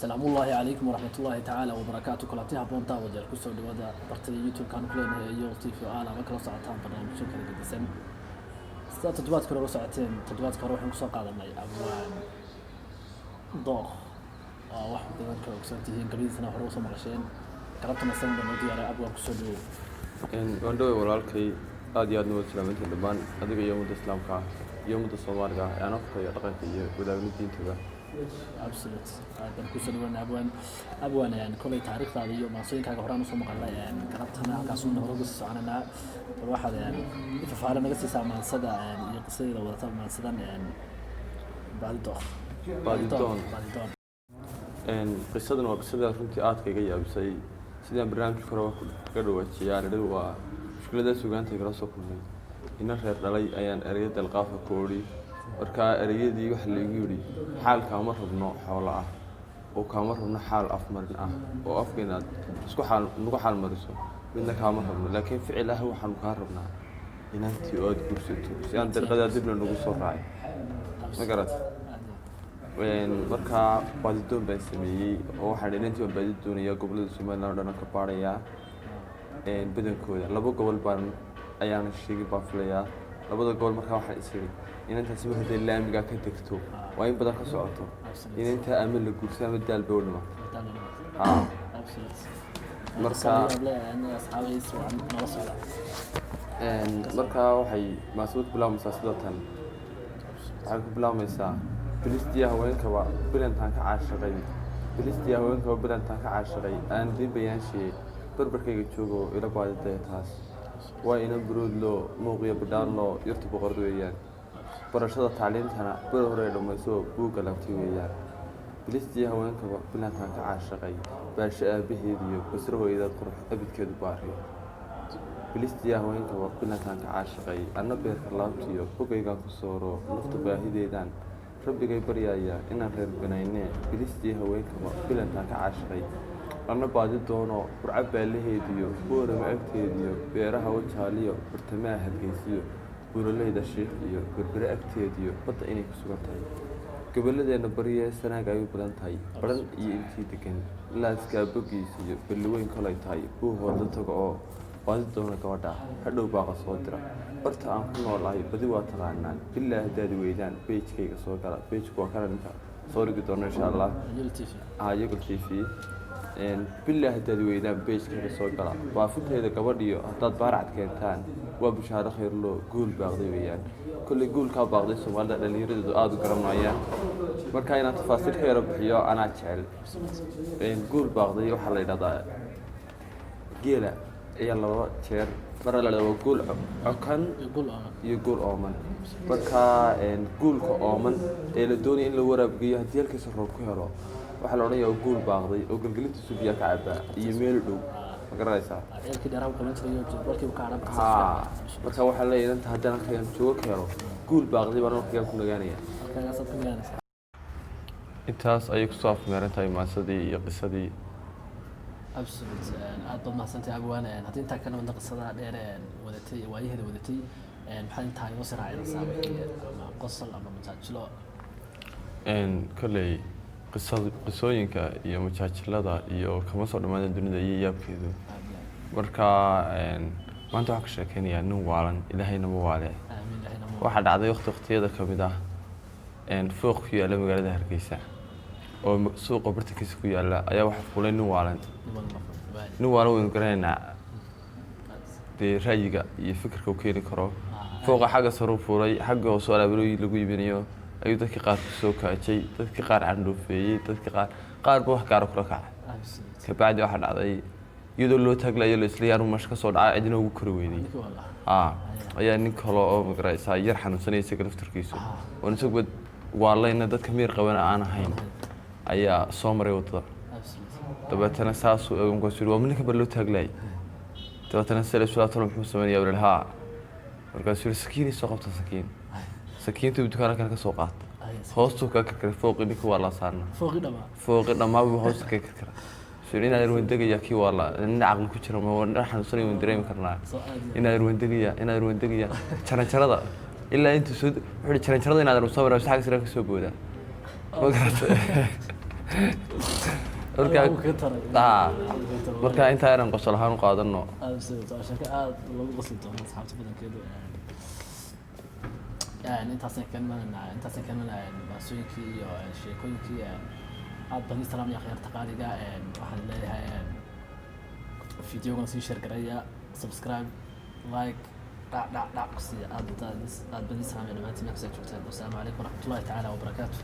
السلام الله عليكم ورحمة الله تعالى وبركاته كلاتها بونتا وجل كسر لودا برتي يوتيوب كانوا كلنا يو تي في آلا ما كلا ساعتين برنامج شكل جديد تدوات كلا ساعتين تدوات كروح نقص قاعدة معي أبوان ضاق واحد من كلا وسنتين قريب سنة وحروس مرشين قربتنا سنة نودي على أبوان كسر لو وندوي walaalkay aad iyo aad noo islaaminta dhamaan adiga iyo ummadda islaamka iyo ummadda Soomaaliga aan afkay dhaqanka iyo wadaagnidiinta absolute هذا كسر لو أبوان يعني كل تاريخ هذا يوم ما صين كذا هران وصوم قلنا يعني قربتنا كاسون هروس عننا الواحد يعني فعلا ما قصي سامع صدى يعني يقصي لو طبعا صدى يعني بعد الدون qisadan waa qisada runtii aad kaga yaabisay sidaan barnaamijka hore ka dhawaajiyay ardaydu waa mushkilada suugaanta kala soo kulmay ina reer dhalay ayaan ereyada dalqaafa koori marka ereyadii wax la igu yiri xaalka ma rabno xoolo ah oo kama rabno xaal afmarin ah oo afkeenaad isku xaal nugu xaal mariso midna kama rabno laakiin ficil ah waxaan ka rabnaa inantii oo gursato si aan darqada dibna nagu soo raacay ma garat marka baadidoon baan sameeyay oo waxaan inantii baadidoonaya gobolada Soomaaliland oo dhan ka baaraya badankooda laba gobol baan ayaan sheegay baaflaya labada gobol marka waxaan isiri inantaasi waxay laamiga ka tagto waa in badan ka socoto inanta ama la guursan ama dalba wadama marka waxay mas'uud bilaawmaysaa sidatan waxay ku bilaawmaysaa bilistiya haweenka waa bilantan ka caashaqay bilistiya haweenka waa bilantan ka caashaqay aan dibayaan shay barbarkayga joogo ila baadida taas waa ina buruudlo muuqiyo badalo yartu boqor weeyaan barashada tacliintana bar hore dhamayso buuga laftii weeyaan bilistiya haweenka waa bilantan ka caashaqay baasha aabaheediyo basro hooyada qurux abidkeedu baariyo bilistiya haweenka waa bilantan ka caashaqay anna beerka laabtiyo bogayga ku sooro nafta baahideedan rabbigay baryaaya inaan reer banaynee bilistiya haweenka waa bilantan ka caashaqay anna baadi doono burcad baalaheediyo boorama agteediyo beeraha wajaaliyo bartamaha hargeysiyo buuraleyda shiikh iyo berbere agteediyo badda inay ku sugan tahay gobolladeena bariye sanaaga ay u badan tahay baran iyo intii degan laaska bogiisa iyo balweyn kolay tahay buuhooda tago oo baadi doona gabadha hadhow baaqa soo dira horta aan ku noolahay badi waa taqaanaan bilaa haddaad weydaan pagekayga soo gala pageka waa kana inta soo dhigi doona insha allah Yagul TV bilaa haddaad weydaan pagekayga soo gala baafinteeda gabadhiyo haddaad baaracad keentaan waa bishaaro khayr loo guul baaqday weeyaan kulli guulkaa baaqday Soomaalida dhalinyaradu aad u garanayaan marka inaan tafaasiil ka yara bixiyo anaa jecel guul baaqday waxaa la yiraahdaa geela ayaa laba jeer mar la leeyahay guul cokan iyo guul ooman marka guulka ooman ee la doonayo in la waraabiyo hadii halkiisa roob ku helo waxa la oranayaa guul baaqday oo galgalintiisu biyo ka cabaa iyo meel dhow ma garanaysaa marka waxa la yiraahdaa haddana kayaan joogo ka helo guul baaqday baan markaa ku nagaanaya intaas ayay ku soo afmeerantahay maasadii iyo qisadii absolute aad ma santay abwaan hadii inta kana wada qisada dheer wadatay waayihada wadatay maxay inta ay soo raacaysaa ama qosol ama majaajilo kale qisooyinka iyo majaajilada iyo kama soo dhamaadeen dunida iyo yaabkeedu marka maanta waxa ka sheekeynaya nin waalan ilaahayna ma waale waxa dhacday waqtiyada kamid ah fooq ku yaala magaalada Hargeysa oo suuqa bartikiisa ku yaala ayaa waxa fulay nin waalan weyn garanayna ra'yiga iyo fikirka uu keeni karo fooqa xagga sare fuulay xagga hoose alaabooyin lagu iibinayo ayuu dadka qaar ku soo kaajay dadka qaar candhoofeeyay dadka qaar wax gaar kula kacay ka baad waxa dhacday iyadoo loo taaglayo la isla yaar mash ka soo dhacay cidina ugu kari weeyay ayaa nin kale oo magaraysa yar xanuunsanaysa galaftarkiisu oo isagu waalayna dadka miir qaban aan ahayn ayaa soo maray wadada dabeetana saas oo ugu soo waa ninka bar loo taaglay dabeetana salaatu muxuu sameeyay walaha markaas uu sakiin soo qabta sakiintu dukaanka ka soo qaat hoostu ka kare fooqi ninka waa la saarna fooqi dhamaa hoos ka kare سورينا الوندقية كي والله نعقل كتير ما نحن نصلي وندريم كرنا إن الوندقية كنا شردا إلا أنت سود حد كنا شردا إن هذا المصور بس حاجة سرك سوبودا ما قلت marka inta ayran qosol ahaan u qaadano shaka aad lagu qosli doono asxaabta badankeedu intaasaan kalmanaa baasooyinkii iyo sheekooyinkii aad badi salaam iyo khayarta qaaliga waxaan leeyahay videogan sii share garaya subscribe like dhac ku siiya aad badi salaam iyo dhammaantiin meesha joogtaan. Assalaamu calaykum waraxmatullaahi tacaala wabarakaatu.